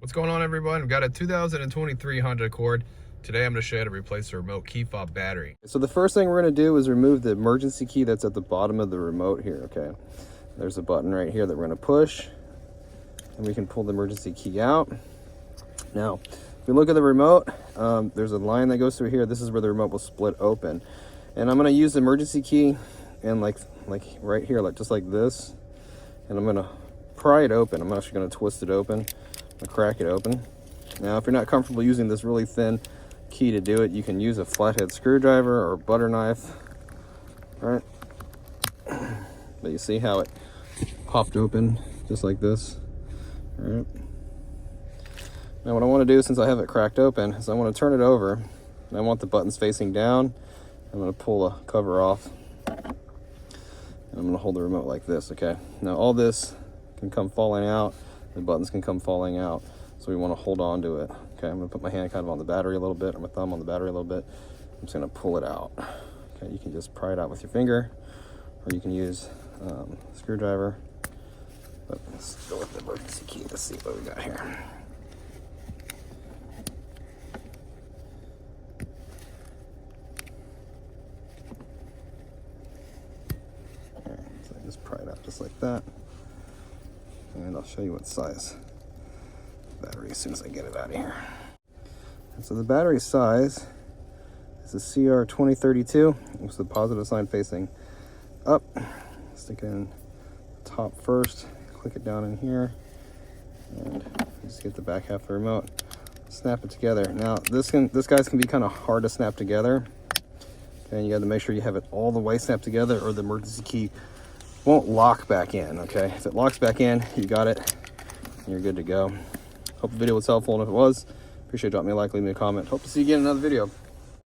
What's going on, everyone? We've got a 2023 Honda Accord. Today I'm going to show you how to replace the remote key fob battery. So the first thing we're going to do is remove the emergency key that's at the bottom of the remote here, okay? There's a button right here that we're going to push, and we can pull the emergency key out. Now, if we look at the remote, there's a line that goes through here. This is where the remote will split open. And I'm going to use the emergency key and like right here, just like this. And I'm going to pry it open. I'm actually going to twist it open and crack it open. Now, if you're not comfortable using this really thin key to do it, you can use a flathead screwdriver or a butter knife. All right, but you see how it popped open just like this. All right, now what I want to do, since I have it cracked open, is I want to turn it over, and I want the buttons facing down. I'm going to pull the cover off, and I'm going to hold the remote like this. Okay, now all this can come falling out, the buttons can come falling out, so we want to hold on to it. Okay, I'm going to put my hand kind of on the battery a little bit, or my thumb on the battery a little bit. I'm just going to pull it out. Okay, you can just pry it out with your finger, or you can use a screwdriver. But let's go with the emergency key. Let's see what we got here. Alright, so I just pry it out just like that. And I'll show you what size battery as soon as I get it out of here. And so the battery size is a CR2032. It's the positive sign facing up. Stick it in top first, click it down in here, and just get the back half of the remote. Snap it together. Now this guys can be kind of hard to snap together. Okay, you got to make sure you have it all the way snapped together, or the emergency key won't lock back in. Okay, if it locks back in, you got it, you're good to go. Hope the video was helpful, and if it was, appreciate it. Drop me a like, leave me a comment. Hope to see you again in another video.